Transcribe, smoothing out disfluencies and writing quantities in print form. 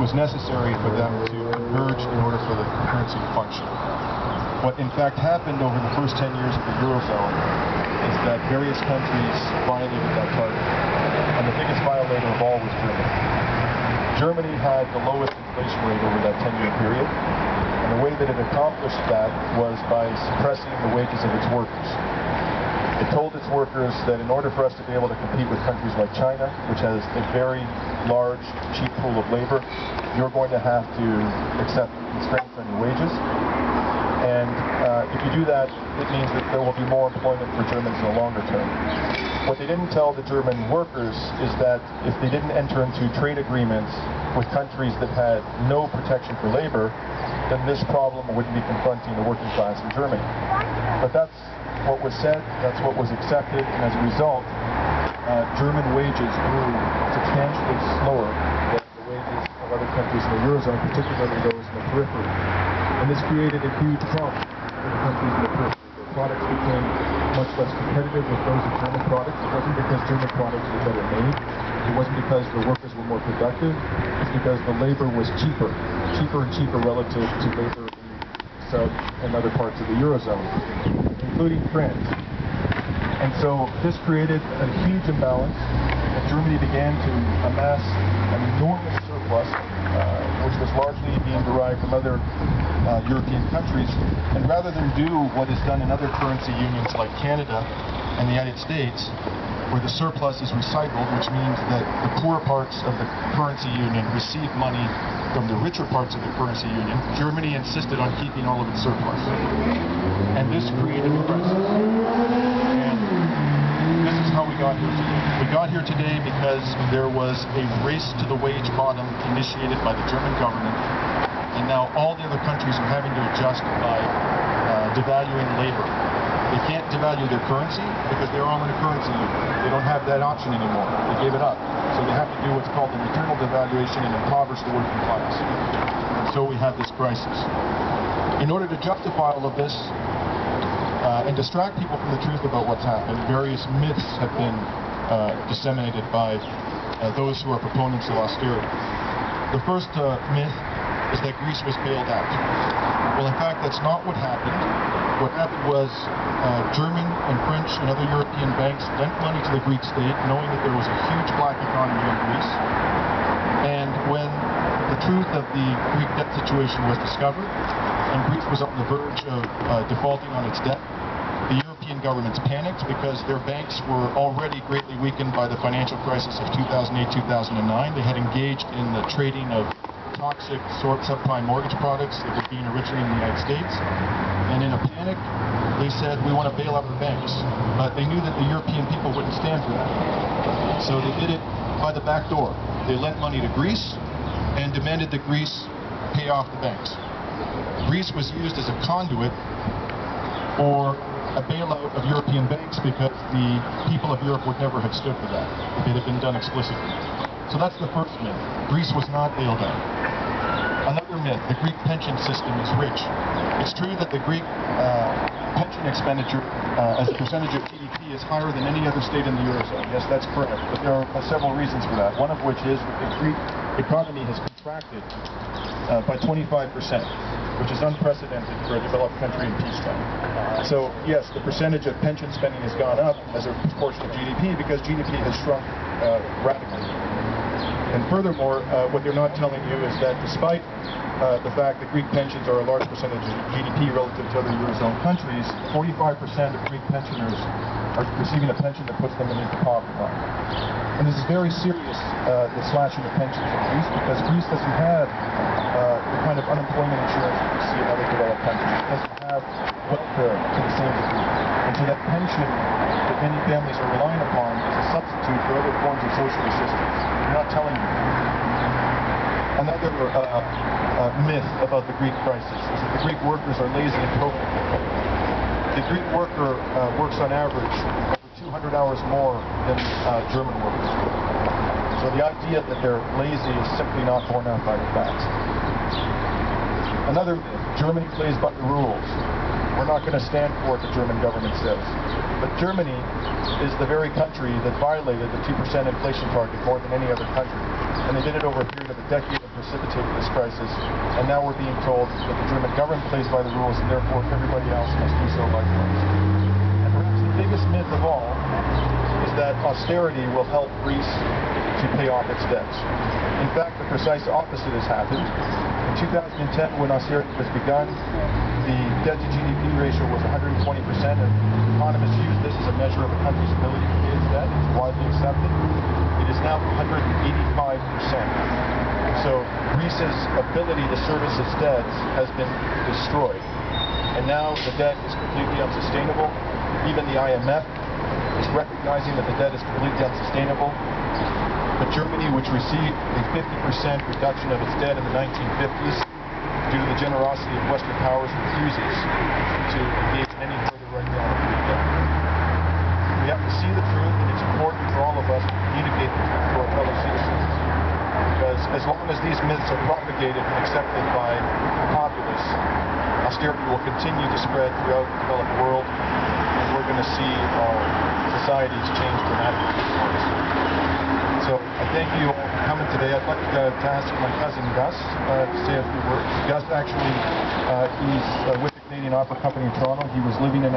was necessary for them to converge in order for the currency to function. What in fact happened over the first 10 years of the Eurozone is that various countries violated that target. And the biggest violator of all was Germany. Germany had the lowest inflation rate over that 10-year period. And the way that it accomplished that was by suppressing the wages of its workers. It told its workers that in order for us to be able to compete with countries like China, which has a very large, cheap pool of labor, you're going to have to accept constraints on your wages. And if you do that, it means that there will be more employment for Germans in the longer term. What they didn't tell the German workers is that if they didn't enter into trade agreements with countries that had no protection for labor, then this problem wouldn't be confronting the working class in Germany. But that's what was said, that's what was accepted, and as a result, German wages grew substantially slower than the wages of other countries in the Eurozone, particularly those in the periphery. And this created a huge problem for the countries in the periphery. Their products became much less competitive with those of German products. It wasn't because German products were better made. It wasn't because the workers were more productive. It's because the labor was cheaper and cheaper relative to labor in South and other parts of the Eurozone, including France. And so this created a huge imbalance, and Germany began to amass an enormous surplus, which was largely being derived from other European countries. And rather than do what is done in other currency unions like Canada and the United States, where the surplus is recycled, which means that the poor parts of the currency union receive money from the richer parts of the currency union, Germany insisted on keeping all of its surplus. And this created a crisis. And this is how we got here today. We got here today because there was a race to the wage bottom initiated by the German government, and now all the other countries are having to adjust by devaluing labor. They can't devalue their currency because they're all in a currency union. They don't have that option anymore. They gave it up. So they have to do what's called an internal devaluation and impoverish the working class. And so we have this crisis. In order to justify all of this and distract people from the truth about what's happened, various myths have been disseminated by those who are proponents of austerity. The first myth is that Greece was bailed out. Well, in fact, that's not what happened. What happened was German and French and other European banks lent money to the Greek state, knowing that there was a huge black economy in Greece. And when the truth of the Greek debt situation was discovered, and Greece was on the verge of defaulting on its debt, the European governments panicked because their banks were already greatly weakened by the financial crisis of 2008-2009. They had engaged in the trading of toxic subprime mortgage products that were being originated in the United States. And in a panic, they said, we want to bail out the banks. But they knew that the European people wouldn't stand for that. So they did it by the back door. They lent money to Greece and demanded that Greece pay off the banks. Greece was used as a conduit for a bailout of European banks because the people of Europe would never have stood for that if it had been done explicitly. So that's the first myth. Greece was not bailed out. Another myth, the Greek pension system is rich. It's true that the Greek pension expenditure as a percentage of GDP is higher than any other state in the Eurozone. Yes, that's correct. But there are several reasons for that. One of which is that the Greek economy has contracted by 25%, which is unprecedented for a developed country in peacetime. So yes, the percentage of pension spending has gone up as a proportion of GDP because GDP has shrunk radically. And furthermore, what they're not telling you is that despite the fact that Greek pensions are a large percentage of GDP relative to other Eurozone countries, 45% of Greek pensioners are receiving a pension that puts them beneath the poverty line. And this is very serious, the slashing of pensions in Greece, because Greece doesn't have the kind of unemployment insurance that we see in other developed countries. It doesn't have welfare to the same degree. And so that pension that many families are relying upon is a substitute for other forms of social assistance. They're not telling you. Another myth about the Greek crisis is that the Greek workers are lazy and pro-productive. The Greek worker works on average over 200 hours more than German workers do. So the idea that they're lazy is simply not borne out by the facts. Another myth, Germany plays by the rules. We're not going to stand for what the German government says. But Germany is the very country that violated the 2% inflation target more than any other country. And they did it over a period of a decade precipitated this crisis, and now we're being told that the German government plays by the rules, and therefore everybody else must do so likewise. And perhaps the biggest myth of all is that austerity will help Greece to pay off its debts. In fact, the precise opposite has happened. In 2010, when austerity was begun, the debt-to-GDP ratio was 120%, and economists use this as a measure of a country's ability to pay its debt. It's widely accepted. It is now 185%. So Greece's ability to service its debts has been destroyed. And now the debt is completely unsustainable. Even the IMF is recognizing that the debt is completely unsustainable. But Germany, which received a 50% reduction of its debt in the 1950s, due to the generosity of Western powers, refuses to engage in any further write-down of the debt. We have to see the truth, and it's important for all of us to communicate the truth to our fellow citizens. Because as long as these myths are propagated and accepted by the populace, austerity will continue to spread throughout the developed world, and we're going to see societies change dramatically for us. So I thank you all for coming today. I'd like to ask my cousin Gus to say a few words. Gus actually, he's with the Canadian Opera Company in Toronto. He was living in